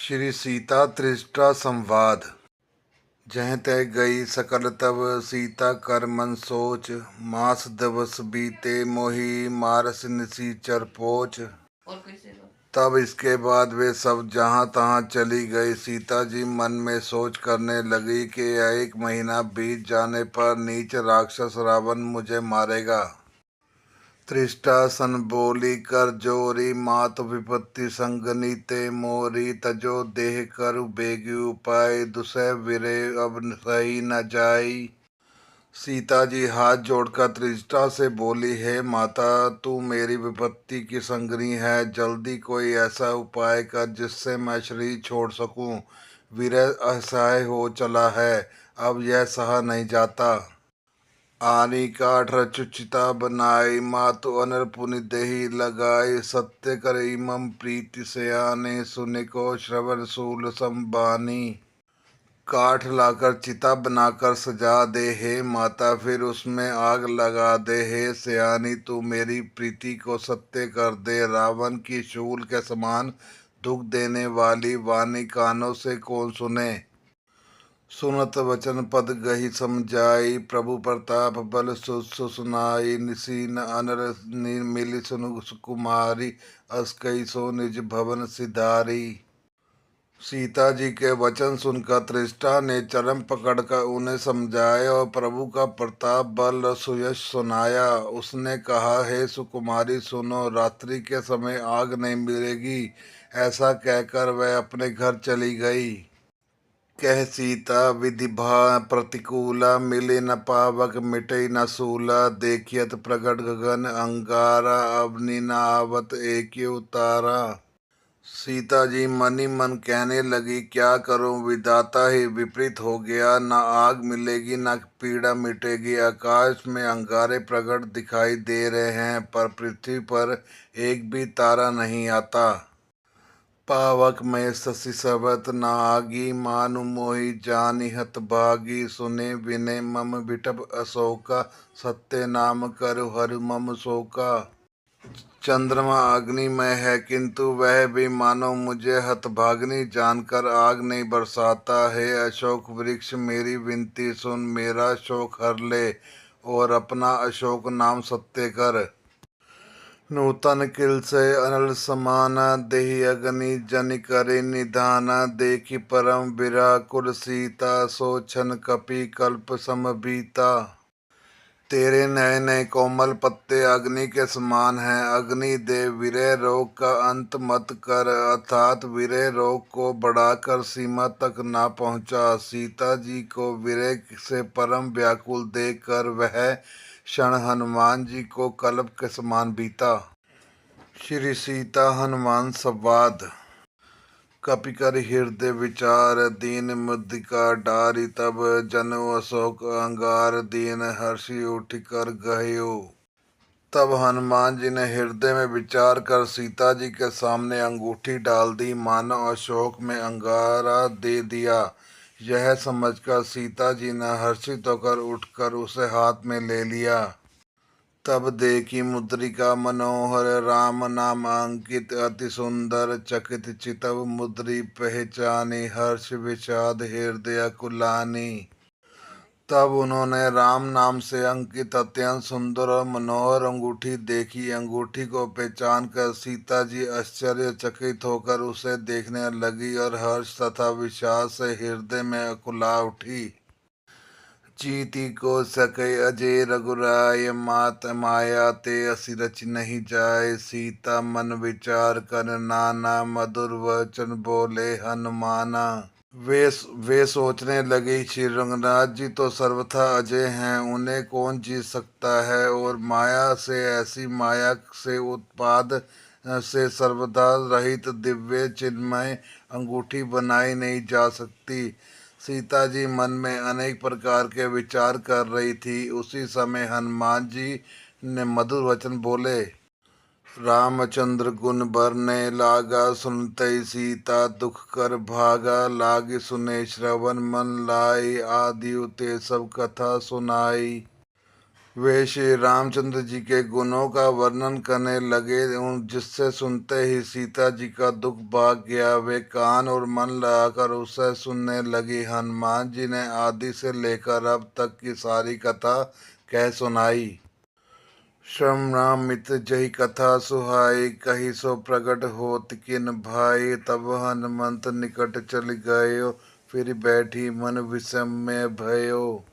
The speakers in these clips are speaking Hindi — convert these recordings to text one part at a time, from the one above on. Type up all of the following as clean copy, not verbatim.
श्री सीता त्रिष्टा संवाद। जह तह गई सकल तब सीता कर मन सोच। मास दिवस बीते मोही मारस निसीचर पोच। तब इसके बाद वे सब जहाँ तहाँ चली गई। सीता जी मन में सोच करने लगी कि एक महीना बीत जाने पर नीच राक्षस रावण मुझे मारेगा। त्रिष्टा सन बोली कर जोरी मात विपत्ति संगनी ते मोरी। तजो देह करु बेगी उपाय दुसह विरे अब सही न जाई। सीता जी हाथ जोड़कर त्रिष्टा से बोली, हे माता, तू मेरी विपत्ति की संगनी है। जल्दी कोई ऐसा उपाय कर जिससे मैं शरीर छोड़ सकूं। विरह असह्य हो चला है, अब यह सहा नहीं जाता। आनी काठ रचुचिता बनाई मातु अनर पुनि देहि लगाई। सत्य कर इमम प्रीति सयाने सुनिको श्रवण सूल संबानी। काठ लाकर चिता बनाकर सजा दे हे माता, फिर उसमें आग लगा दे हे सयानी। तू मेरी प्रीति को सत्य कर दे। रावण की शूल के समान दुख देने वाली वाणी कानों से कौन सुने। सुनत वचन पद गही समझाई प्रभु प्रताप बल सुनाई। निसीन अनर मिली सुनु सुकुमारी अस कई सो निज भवन सिधारी। सीता जी के वचन सुनकर त्रिष्टा ने चरम पकड़कर उन्हें समझाया और प्रभु का प्रताप बल सुयश सुनाया। उसने कहा, हे सुकुमारी सुनो, रात्रि के समय आग नहीं मिलेगी। ऐसा कहकर वह अपने घर चली गई। कह सीता विधि भा प्रतिकूला मिले न पावक मिटे न सूला। देखियत प्रगट गगन अंगारा अवनि न आवत एक उतारा। सीता जी मनी मन कहने लगी, क्या करूं, विधाता ही विपरीत हो गया। न आग मिलेगी न पीड़ा मिटेगी। आकाश में अंगारे प्रगट दिखाई दे रहे हैं पर पृथ्वी पर एक भी तारा नहीं आता। पावक में शशि सर्वत नागी मानु मोहि जानि हत भागी। सुने विने मम विटप अशोका सत्य नाम करु हरु मम शोका। चंद्रमा अग्निमय है किंतु वह भी मानो मुझे हतभाग्नि जानकर आग नहीं बरसाता। है अशोक वृक्ष मेरी विनती सुन, मेरा शोक हर ले और अपना अशोक नाम सत्य कर। नूतन किल से अनल समाना देहि अग्नि जनि करे निधाना। देखी परम विराकुल सीता सोचन कपि कल्प समभीता। तेरे नए नए कोमल पत्ते अग्नि के समान हैं। अग्नि दे विरह रोग का अंत मत कर, अर्थात विरह रोग को बढ़ाकर सीमा तक ना पहुंचा। सीता जी को विरह से परम व्याकुल देख कर वह क्षण हनुमान जी को कल्प के समान बीता। श्री सीता हनुमान संवाद। कपि कर हृदय विचार दीन मुद्रिका डारी। तब जनु अशोक अंगार दीन हर्षि उठ कर गयो। तब हनुमान जी ने हृदय में विचार कर सीता जी के सामने अंगूठी डाल दी, मानो अशोक में अंगारा दे दिया। यह समझकर सीता जी ने हर्षित होकर उठकर उसे हाथ में ले लिया। तब देखी मुद्रिका मनोहर राम नाम अंकित अति सुंदर। चकित चितव मुद्री पहचानी हर्ष विषाद हृदय कुलानी। तब उन्होंने राम नाम से अंकित अत्यंत सुंदर और मनोहर अंगूठी देखी। अंगूठी को पहचान कर सीता जी आश्चर्यचकित होकर उसे देखने लगी और हर्ष तथा विषाद से हृदय में कुला उठी। चीति को सके अजय रघुराय मात माया ते असि रच नहीं जाए। सीता मन विचार कर नाना मधुर वचन बोले हनुमाना। वे सोचने लगी, श्री रंगनाथ जी तो सर्वथा अजय हैं, उन्हें कौन जीत सकता है। और माया से ऐसी माया से उत्पाद से सर्वदा रहित दिव्य चिन्मय अंगूठी बनाई नहीं जा सकती। सीता जी मन में अनेक प्रकार के विचार कर रही थी। उसी समय हनुमान जी ने मधुर वचन बोले। रामचंद्र गुण बरने लागा सुनते सीता दुख कर भागा। लाग सुने श्रवण मन लाई आदि ते सब कथा सुनाई। वे श्री रामचंद्र जी के गुणों का वर्णन करने लगे जिससे सुनते ही सीता जी का दुख भाग गया। वे कान और मन लगाकर उसे सुनने लगी। हनुमान जी ने आदि से लेकर अब तक की सारी कथा कह सुनाई। श्रवणामृत जही कथा सुहाई, कही सो प्रगट होत किन भाई। तब हनुमंत निकट चल गयो, फिर बैठी मन विषम में भयो।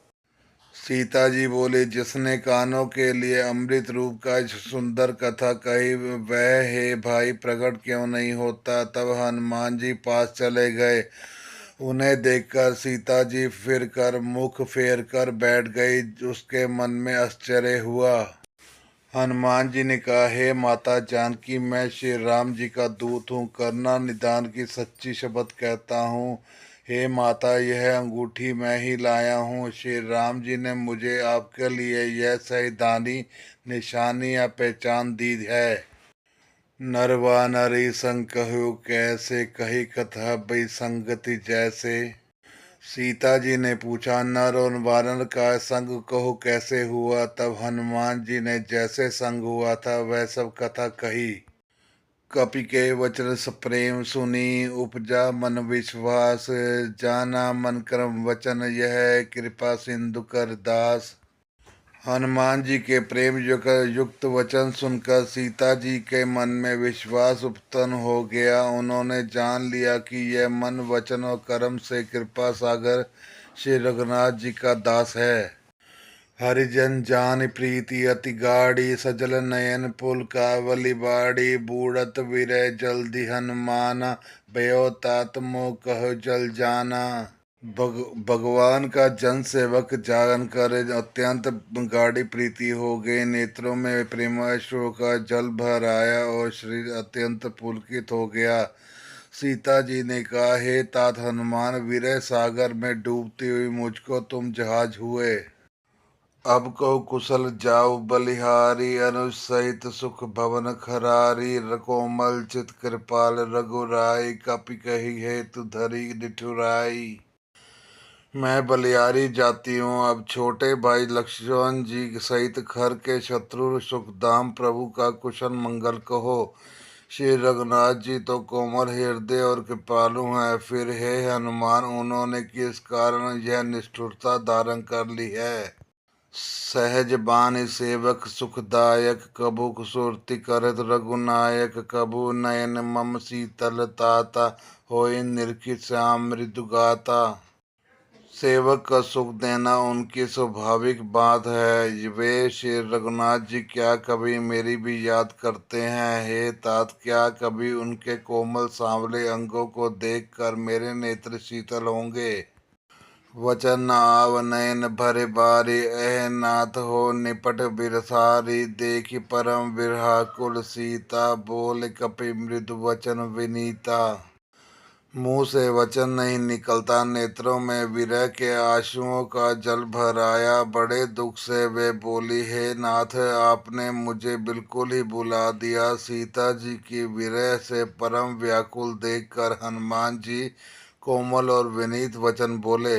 सीता जी बोले, जिसने कानों के लिए अमृत रूप का सुंदर कथा कही, वह हे भाई प्रकट क्यों नहीं होता। तब हनुमान जी पास चले गए। उन्हें देखकर सीता जी फिर कर मुख फेर कर बैठ गई। उसके मन में आश्चर्य हुआ। हनुमान जी ने कहा, हे माता जानकी, मैं श्री राम जी का दूत हूँ, करुणा निदान की सच्ची शपथ कहता हूँ। हे माता, यह अंगूठी मैं ही लाया हूँ। श्री राम जी ने मुझे आपके लिए यह सैधानी निशानी या पहचान दी है। नरवा नरी संग कहु कैसे, कही कथा बई संगति जैसे। सीता जी ने पूछा, नर और वानर का संग कहो कैसे हुआ। तब हनुमान जी ने जैसे संग हुआ था वह सब कथा कही। कपि के वचन प्रेम सुनी, उपजा मन विश्वास। जाना मन क्रम वचन, यह कृपा सिंधु कर दास। हनुमान जी के प्रेम युक्त वचन सुनकर सीता जी के मन में विश्वास उत्पन्न हो गया। उन्होंने जान लिया कि यह मन वचन और कर्म से कृपा सागर श्री रघुनाथ जी का दास है। हरिजन जान प्रीति अति गाढ़ी, सजल नयन पुल कावली बाड़ी। बूढ़त विरह जल्दी हनुमाना, भयो तात मोह कहो जल जाना। भगवान का जन सेवक जानकर अत्यंत गाढ़ी प्रीति हो गई। नेत्रों में प्रेमाश्रु का जल भर आया और शरीर अत्यंत पुलकित हो गया। सीता जी ने कहा, हे तात हनुमान, विरह सागर में डूबती हुई मुझको तुम जहाज हुए। अब को कुशल जाओ बलिहारी, अनुज सहित सुख भवन खरारी। कोमल चित कृपाल रघुराई, कपि कही हेतु धरी निठुराई। मैं बलिहारी जाती हूँ। अब छोटे भाई लक्ष्मण जी सहित खर के शत्रु सुखदाम प्रभु का कुशल मंगल कहो। श्री रघुनाथ जी तो कोमल हृदय और कृपालु हैं, फिर हे हनुमान, उन्होंने किस कारण यह निष्ठुरता धारण कर ली है। सहज बानी सेवक सुखदायक, कबू सुरति करत रघुनायक। कबू नयन मम शीतल ताता, होय निरखित श्याम मृदु गाता। सेवक का सुख देना उनकी स्वाभाविक बात है। वे श्री रघुनाथ जी क्या कभी मेरी भी याद करते हैं। हे तात, क्या कभी उनके कोमल सांवले अंगों को देखकर मेरे नेत्र शीतल होंगे। वचन न आव नयन भरे बारी, एह नाथ हो निपट बिरसारी। देखी परम विरहाकुल सीता, बोल कपि मृदु वचन विनीता। मुंह से वचन नहीं निकलता, नेत्रों में विरह के आंसुओं का जल भर आया। बड़े दुख से वे बोली, हे नाथ, आपने मुझे बिल्कुल ही भुला दिया। सीता जी की विरह से परम व्याकुल देखकर हनुमान जी कोमल और विनीत वचन बोले।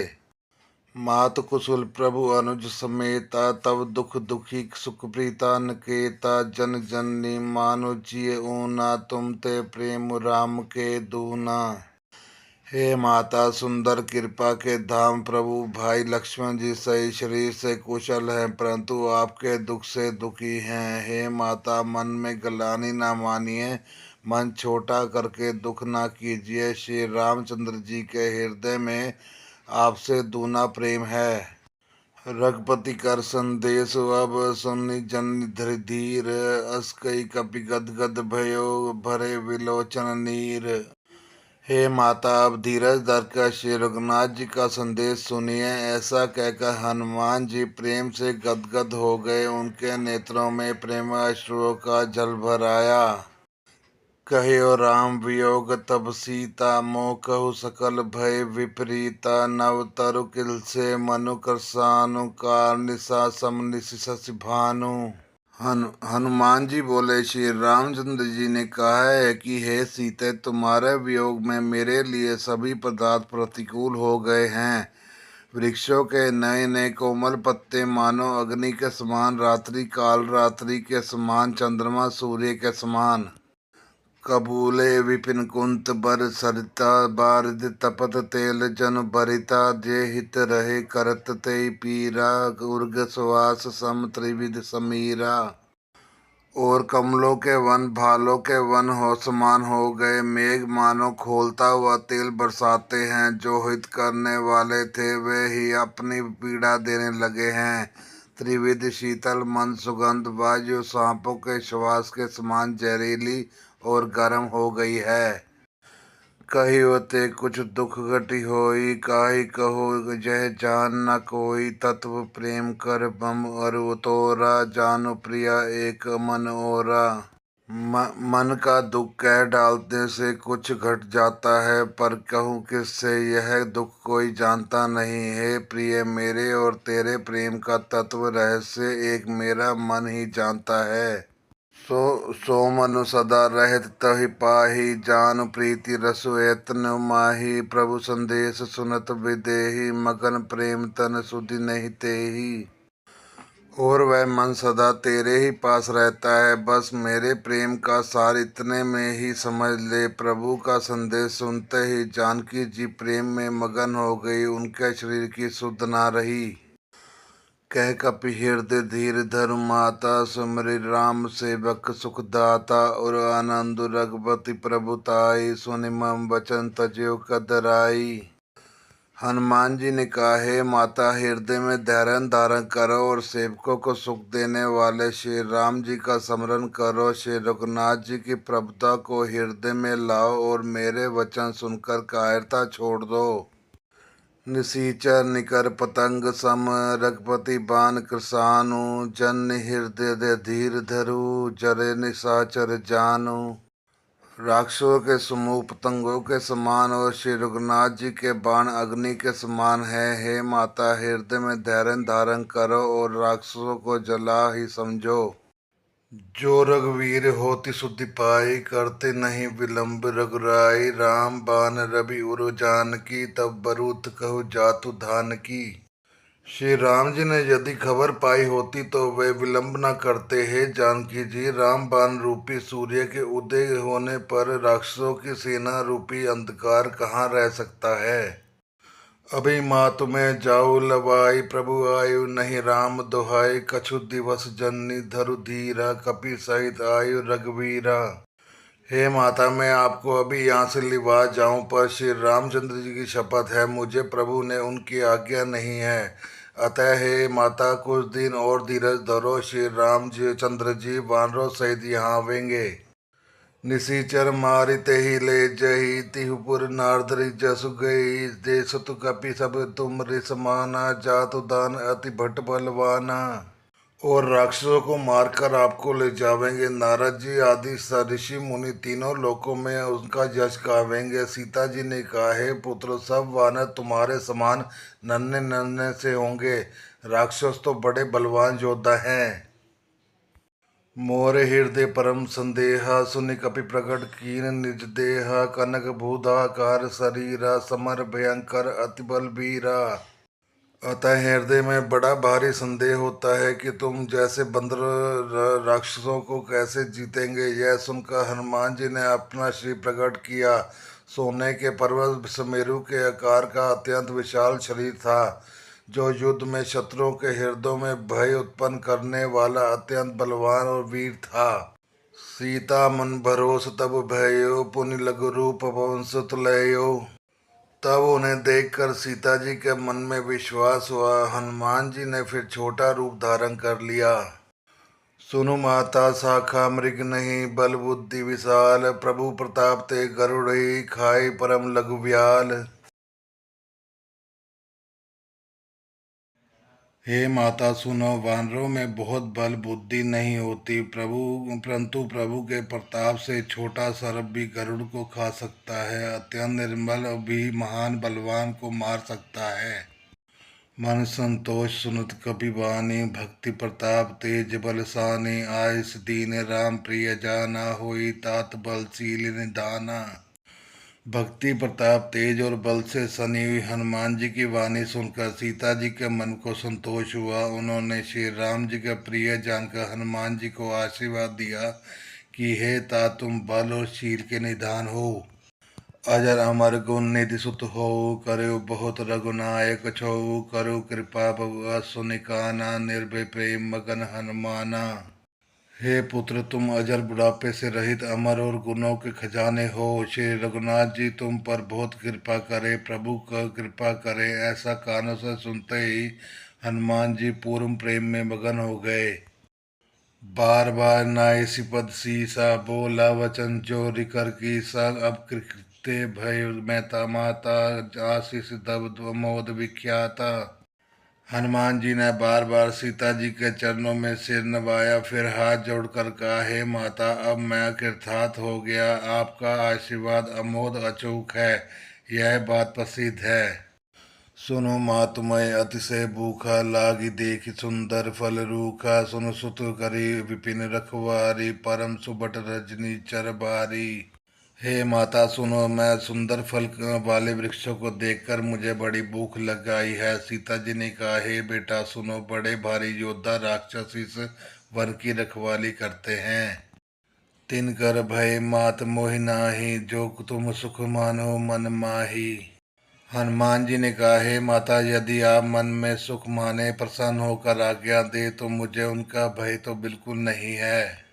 मात कुशल प्रभु अनुज समेता, तब दुख दुखी सुखप्रीता नकेता। जन जननी मानु जिय ऊना, तुम ते प्रेम राम के दूना। हे माता, सुंदर कृपा के धाम प्रभु भाई लक्ष्मण जी सही शरीर से कुशल हैं, परंतु आपके दुख से दुखी हैं। हे माता, मन में गलानी ना मानिए, मन छोटा करके दुख ना कीजिए। श्री रामचंद्र जी के हृदय में आपसे दूना प्रेम है। रघुपति कर संदेश अब सुनि जन धीर। अस कई कपि गद गद भयो, भरे विलोचन नीर। हे माता, अब धीरज धरकर श्री रघुनाथ जी का संदेश सुनिए। ऐसा कहकर हनुमान जी प्रेम से गदगद हो गए। उनके नेत्रों में प्रेमाश्रुओं का जल भर आया। कहियो राम वियोग तब सीता, मोह कहु सकल भय विपरीता। नव तरु किल से मनु करसानु, कार निशा सम निशि शशि भानु। हनुमान जी बोले, श्री रामचंद्र जी ने कहा है कि हे सीते, तुम्हारे वियोग में मेरे लिए सभी पदार्थ प्रतिकूल हो गए हैं। वृक्षों के नए नए कोमल पत्ते मानो अग्नि के समान, रात्रि काल रात्रि के समान, चंद्रमा सूर्य के समान। कबूले विपिन कुंत बर सरिता, बारिद तपत तेल जन बरिता, जे हित रहे करत ते पीरा, उर्ग सुवास सम त्रिविध समीरा। और कमलों के वन भालों के वन हो समान हो गए, मेघ मानो खोलता हुआ तेल बरसाते हैं, जो हित करने वाले थे वे ही अपनी पीड़ा देने लगे हैं। त्रिविध शीतल मन सुगंध वायु सांपों के श्वास के समान जहरीली और गर्म हो गई है। कही होते कुछ दुख घटी होई, काहि कहो जह जान न कोई, तत्व प्रेम कर बम अरु तोरा, जानु प्रिया एक मन ओरा। मन का दुख कह डालने से कुछ घट जाता है, पर कहूँ किससे यह दुख कोई जानता नहीं। हे प्रिय, मेरे और तेरे प्रेम का तत्व रहस्य एक मेरा मन ही जानता है। सो मनु सदा रहत तहि पाहि, जान प्रीति रसु यत्न माही, प्रभु संदेश सुनत विदेही, मगन प्रेम तन सुधि नहीं तेही। और वह मन सदा तेरे ही पास रहता है, बस मेरे प्रेम का सार इतने में ही समझ ले। प्रभु का संदेश सुनते ही जानकी जी प्रेम में मगन हो गई, उनके शरीर की सुध ना रही। कह कपि हृदय धीर धर माता, सुमरि राम सेवक सुखदाता, और आनंद रघुपति प्रभुताई, सुनि मम वचन तजो कदराई। हनुमान जी ने कहा, हे माता, हृदय में धैर्य धारण करो और सेवकों को सुख देने वाले श्री राम जी का स्मरण करो। श्री रघुनाथ जी की प्रभुता को हृदय में लाओ और मेरे वचन सुनकर कायरता छोड़ दो। निसीचर निकर पतंग सम, रघुपति बान कृसानु, जन हृदय धीर धरु, जरे निशाचर जानु। राक्षसों के समूह पतंगों के समान और श्री रघुनाथ जी के बाण अग्नि के समान है। हे माता, हृदय में धैर्य धारण करो और राक्षसों को जला ही समझो। जो रघुवीर होति सुधि पाई, करते नहीं विलंब रघुराई, राम बाण रवि उर जानकी, तब बरूत कहु जातु धान की। श्री राम जी ने यदि खबर पाई होती तो वे विलंब न करते। हे जानकी जी, रामबाण रूपी सूर्य के उदय होने पर राक्षसों की सेना रूपी अंधकार कहाँ रह सकता है। अभी माँ तुम्हें जाऊ लवाई, प्रभु आयु नहीं राम दोहाई, कछु दिवस जननी धरु धीरा, कपि सहित आयु रघुवीरा। हे माता, मैं आपको अभी यहाँ से लिवा जाऊं, पर श्री रामचंद्र जी की शपथ है, मुझे प्रभु ने उनकी आज्ञा नहीं है। अतः हे माता, कुछ दिन और धीरज धरो, श्री राम जी चंद्र जी वानरों सहित यहाँ आवेंगे। निसीचर मारिते ही ले जही, तिहुपुर नारदरी जसु गई, देसतु कपि सब तुम रिसमाना, जातु दान अति भट बलवाना। और राक्षसों को मारकर आपको ले जावेंगे। नारद जी आदि ऋषि मुनि तीनों लोकों में उनका यश गावेंगे। सीता जी ने कहा, हे पुत्र, सब वानर तुम्हारे समान नन्हे नन्हे से होंगे, राक्षस तो बड़े बलवान योद्धा हैं। मोर हृदय परम संदेहा, सुनि कपि प्रकट कीन निज देहा, कनक भूधाकार शरीरा, समर भयंकर अति बलबीरा। अतः हृदय में बड़ा भारी संदेह होता है कि तुम जैसे बंदर राक्षसों को कैसे जीतेंगे। यह सुनकर हनुमान जी ने अपना श्री प्रकट किया। सोने के पर्वत सुमेरु के आकार का अत्यंत विशाल शरीर था, जो युद्ध में शत्रुओं के हृदयों में भय उत्पन्न करने वाला अत्यंत बलवान और वीर था। सीता मन भरोस तब भयो, पुनि लघु रूप पवन सुत लयो। तब उन्हें देखकर सीता जी के मन में विश्वास हुआ। हनुमान जी ने फिर छोटा रूप धारण कर लिया। सुनु माता, शाखा मृग नहीं, बल बुद्धि विशाल, प्रभु प्रताप ते गरुड़ ही, खाई परम लघु व्याल। हे माता सुनो, वानरों में बहुत बल बुद्धि नहीं होती, परंतु प्रभु के प्रताप से छोटा सर्प भी गरुड़ को खा सकता है, अत्यंत निर्मल भी महान बलवान को मार सकता है। मन संतोष सुनत कपि बानी, भक्ति प्रताप तेज बलसानी, आयस दीन राम प्रिय जाना, होई तात बलशील निधाना। भक्ति प्रताप तेज और बल से सनी हुई हनुमान जी की वाणी सुनकर सीता जी के मन को संतोष हुआ। उन्होंने श्री राम जी का प्रिय जानकर हनुमान जी को आशीर्वाद दिया कि हे ता तुम बल और शील के निधान हो, अजर अमर गुण निधि सुत हो, करो बहुत रघुनायक छो, करो कृपा बउआ सुनिकाना, निर्भय प्रेम मगन हनुमाना। हे पुत्र, तुम अजर बुढ़ापे से रहित अमर और गुणों के खजाने हो। श्री रघुनाथ जी तुम पर बहुत कृपा करे, प्रभु का कृपा करे। ऐसा कानों से सुनते ही हनुमान जी पूर्ण प्रेम में मगन हो गए। बार बार नाय सिपद सीसा, बोला वचन चोरी कर कीसा, अब कृत्य भय मेहता माता, आशीष दब मोद विख्याता। हनुमान जी ने बार बार सीता जी के चरणों में सिर नवाया, फिर हाथ जोड़कर कहा, हे माता, अब मैं कृतार्थ हो गया। आपका आशीर्वाद अमोद अचूक है, यह बात प्रसिद्ध है। सुनो मात मैं अतिशय भूखा, लागी देखि सुंदर फल रूखा, सुन सुत करी विपिन रखवारी, परम सुबट रजनी चर बारी। हे माता सुनो, मैं सुंदर फल वाले वृक्षों को देखकर मुझे बड़ी भूख लग आई है। सीता जी ने कहा, हे बेटा सुनो, बड़े भारी योद्धा राक्षस इस वन की रखवाली करते हैं। तिन कर भय मात मोहि नाही, जो तुम सुख मानो मन माही। हनुमान जी ने कहा, हे माता, यदि आप मन में सुख माने प्रसन्न होकर आज्ञा दे तो मुझे उनका भय तो बिल्कुल नहीं है।